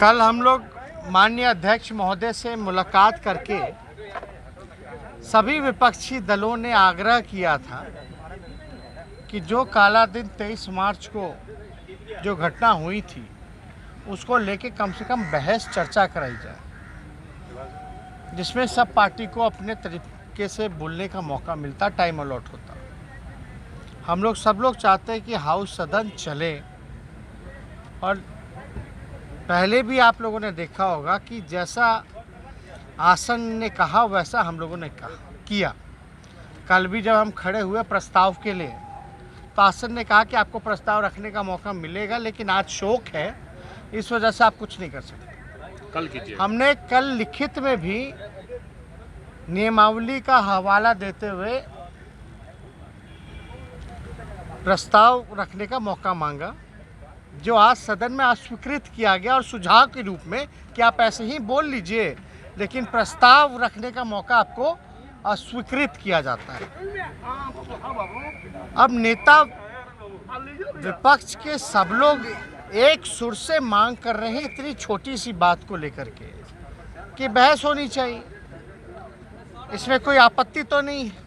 कल हम लोग माननीय अध्यक्ष महोदय से मुलाकात करके सभी विपक्षी दलों ने आग्रह किया था कि जो काला दिन 23 मार्च को जो घटना हुई थी उसको लेके कम से कम बहस चर्चा कराई जाए, जिसमें सब पार्टी को अपने तरीके से बोलने का मौका मिलता, टाइम अलॉट होता। हम लोग सब लोग चाहते हैं कि हाउस सदन चले, और पहले भी आप लोगों ने देखा होगा कि जैसा आसन ने कहा वैसा हम लोगों ने किया। कल भी जब हम खड़े हुए प्रस्ताव के लिए तो आसन ने कहा कि आपको प्रस्ताव रखने का मौका मिलेगा, लेकिन आज शोक है, इस वजह से आप कुछ नहीं कर सकते। कल कीजिए। हमने कल लिखित में भी नियमावली का हवाला देते हुए प्रस्ताव रखने का मौका मांगा, जो आज सदन में अस्वीकृत किया गया, और सुझाव के रूप में कि आप ऐसे ही बोल लीजिए, लेकिन प्रस्ताव रखने का मौका आपको अस्वीकृत किया जाता है। अब नेता विपक्ष के सब लोग एक सुर से मांग कर रहे हैं इतनी छोटी सी बात को लेकर के कि बहस होनी चाहिए, इसमें कोई आपत्ति तो नहीं है।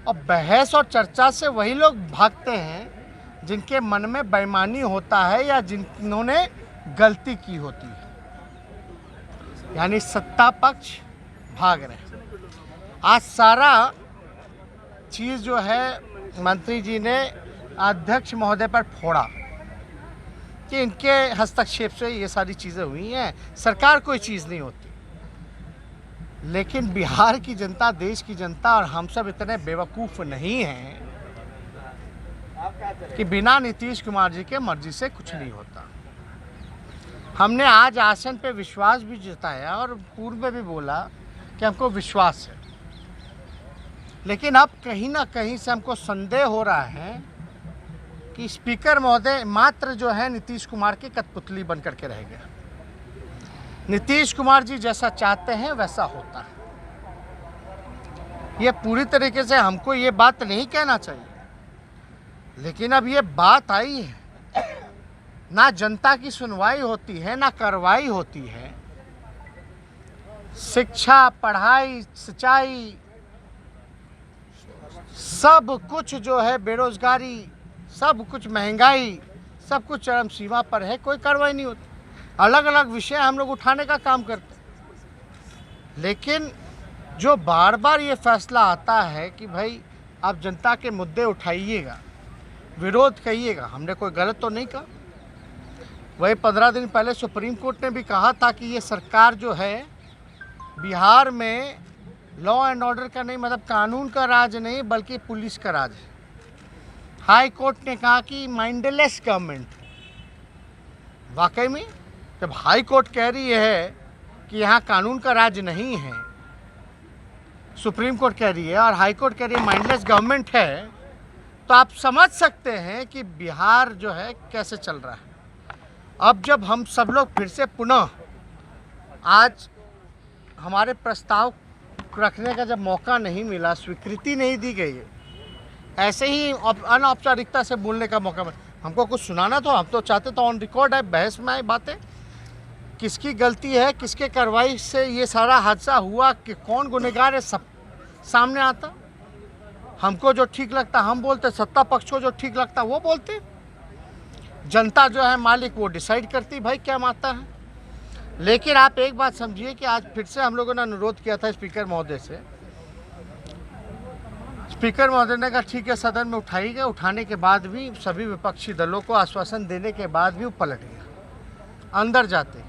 और बहस और चर्चा से वही लोग भागते हैं जिनके मन में बेईमानी होता है या जिन्होंने गलती की होती है, यानी सत्ता पक्ष भाग रहे हैं। आज सारा चीज़ जो है मंत्री जी ने अध्यक्ष महोदय पर फोड़ा कि इनके हस्तक्षेप से ये सारी चीज़ें हुई हैं, सरकार कोई चीज़ नहीं होती। लेकिन बिहार की जनता, देश की जनता और हम सब इतने बेवकूफ़ नहीं हैं कि बिना नीतीश कुमार जी के मर्जी से कुछ नहीं होता। हमने आज आसन पे विश्वास भी जताया और पूर्व में भी बोला कि हमको विश्वास है, लेकिन अब कहीं ना कहीं से हमको संदेह हो रहा है कि स्पीकर महोदय मात्र जो है नीतीश कुमार की कठपुतली बन करके रह गया। नीतीश कुमार जी जैसा चाहते हैं वैसा होता है। ये पूरी तरीके से हमको ये बात नहीं कहना चाहिए, लेकिन अब ये बात आई है, ना जनता की सुनवाई होती है, ना कार्रवाई होती है। शिक्षा, पढ़ाई, सिंचाई, सब कुछ जो है, बेरोजगारी, सब कुछ महंगाई, सब कुछ चरम सीमा पर है, कोई कार्रवाई नहीं होती। अलग अलग विषय हम लोग उठाने का काम करते हैं, लेकिन जो बार बार ये फैसला आता है कि भाई आप जनता के मुद्दे उठाइएगा, विरोध कहिएगा, हमने कोई गलत तो नहीं कहा। वही 15 दिन पहले सुप्रीम कोर्ट ने भी कहा था कि ये सरकार जो है बिहार में लॉ एंड ऑर्डर का नहीं, मतलब कानून का राज नहीं बल्कि पुलिस का राज है। हाई कोर्ट ने कहा कि माइंडलेस गवर्नमेंट। वाकई में जब हाई कोर्ट कह रही है कि यहाँ कानून का राज नहीं है, सुप्रीम कोर्ट कह रही है और हाई कोर्ट कह रही है माइंडलेस गवर्नमेंट है, तो आप समझ सकते हैं कि बिहार जो है कैसे चल रहा है। अब जब हम सब लोग फिर से पुनः आज हमारे प्रस्ताव रखने का जब मौका नहीं मिला, स्वीकृति नहीं दी गई है, ऐसे ही अनौपचारिकता से बोलने का मौका मिला, हमको कुछ सुनाना तो हम तो चाहते तो ऑन रिकॉर्ड है, बहस में आई बातें, किसकी गलती है, किसके कार्रवाई से ये सारा हादसा हुआ, कि कौन गुनहगार है, सब सामने आता। हमको जो ठीक लगता हम बोलते, सत्ता पक्ष को जो ठीक लगता वो बोलते, जनता जो है मालिक वो डिसाइड करती भाई क्या मानता है। लेकिन आप एक बात समझिए कि आज फिर से हम लोगों ने अनुरोध किया था स्पीकर महोदय से, स्पीकर महोदय ने कहा ठीक है सदन में उठाइएगा। उठाने के बाद भी सभी विपक्षी दलों को आश्वासन देने के बाद भी वो पलट गया अंदर जाते।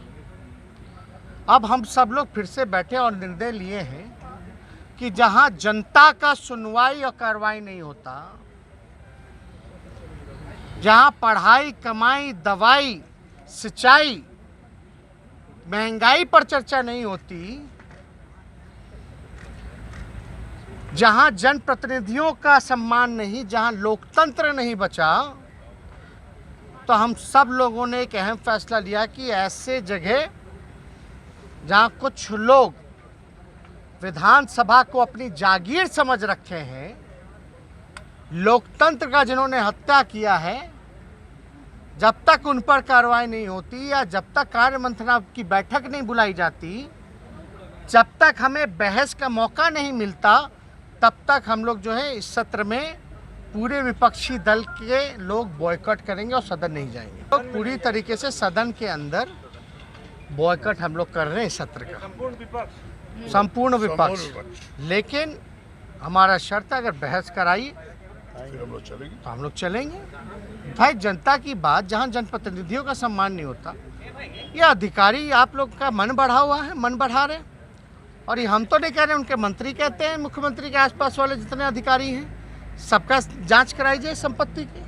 अब हम सब लोग फिर से बैठे और निर्णय लिए हैं कि जहां जनता का सुनवाई और कार्रवाई नहीं होता, जहां पढ़ाई, कमाई, दवाई, सिंचाई, महंगाई पर चर्चा नहीं होती, जहां जनप्रतिनिधियों का सम्मान नहीं, जहां लोकतंत्र नहीं बचा, तो हम सब लोगों ने एक अहम फैसला लिया कि ऐसे जगह जहां कुछ लोग विधानसभा को अपनी जागीर समझ रखे हैं, लोकतंत्र का जिन्होंने हत्या किया है, जब तक उन पर कार्रवाई नहीं होती या जब तक कार्य मंत्रणा की बैठक नहीं बुलाई जाती, जब तक हमें बहस का मौका नहीं मिलता, तब तक हम लोग जो है इस सत्र में पूरे विपक्षी दल के लोग बॉयकॉट करेंगे और सदन नहीं जाएंगे। तो पूरी तरीके से सदन के अंदर बॉयकॉट हम लोग कर रहे हैं इस सत्र का, संपूर्ण विपक्ष। लेकिन हमारा शर्त है, अगर बहस कराई तो हम लोग चलेंगे। भाई जनता की बात, जहां जनप्रतिनिधियों का सम्मान नहीं होता, ये अधिकारी आप लोग का मन बढ़ा हुआ है, मन बढ़ा रहे। और ये हम तो नहीं कह रहे, उनके मंत्री कहते हैं, मुख्यमंत्री के आसपास वाले जितने अधिकारी हैं सबका जांच कराई जाए संपत्ति की।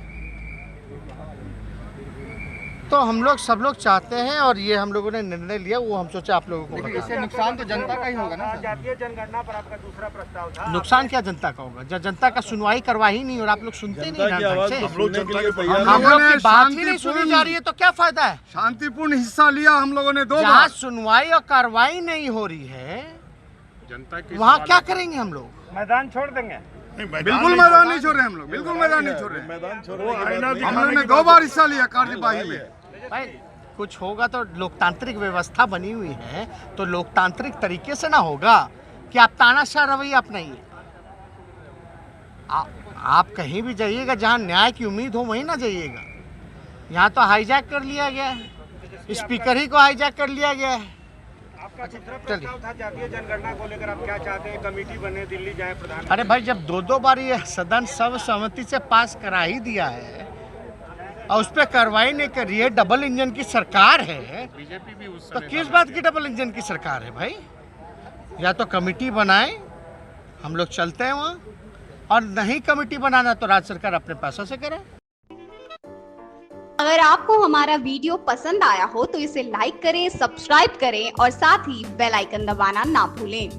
तो हम लोग सब लोग चाहते हैं और ये हम लोगों ने निर्णय लिया, वो हम सोचे आप लोगों को बताएं। इससे नुकसान तो जनता का ही होगा ना। जातीय जनगणना पर आपका दूसरा प्रस्ताव था। नुकसान क्या जनता का होगा जब जनता का सुनवाई करवा ही नहीं और आप लोग सुनते नहीं ना ढंग से। हम लोग हम लोग की बात ही नहीं सुनी जा रही है तो क्या फायदा है। शांतिपूर्ण हिस्सा लिया हम लोगों ने 2 जहाँ बार। सुनवाई और कार्रवाई नहीं हो रही है जनता की वहाँ क्या करेंगे हम लोग। मैदान छोड़ देंगे। बिल्कुल मैदान नहीं छोड़ रहे हम लोग, बिल्कुल मैदान नहीं छोड़ रहे। हम लोगों ने 2 बार हिस्सा लिया कार्यवाही में। भाई कुछ होगा तो लोकतांत्रिक व्यवस्था बनी हुई है, तो लोकतांत्रिक तरीके से ना होगा कि आप तानाशाह रवैया अपनाइए। आप कहीं भी जाइएगा जहां न्याय की उम्मीद हो वहीं ना जाइएगा। यहाँ तो हाईजैक कर लिया गया है, स्पीकर ही को हाईजैक कर लिया गया है। आपका दूसरा प्रस्ताव था जातीय जनगणना को लेकर, आप क्या चाहते हैं? कमेटी बने, दिल्ली जाए प्रधान। अरे भाई जब 2 बार ये सदन सर्वसम्मति से पास करा ही दिया है और उस पर कार्रवाई नहीं कर रही है, डबल इंजन की सरकार है, बीजेपी भी उस तो किस बात की डबल इंजन की सरकार है भाई। या तो कमेटी बनाए, हम लोग चलते हैं वहाँ, और नहीं कमेटी बनाना तो राज्य सरकार अपने पैसों से करे। अगर आपको हमारा वीडियो पसंद आया हो तो इसे लाइक करें, सब्सक्राइब करें और साथ ही बेल आइकन दबाना ना भूलें।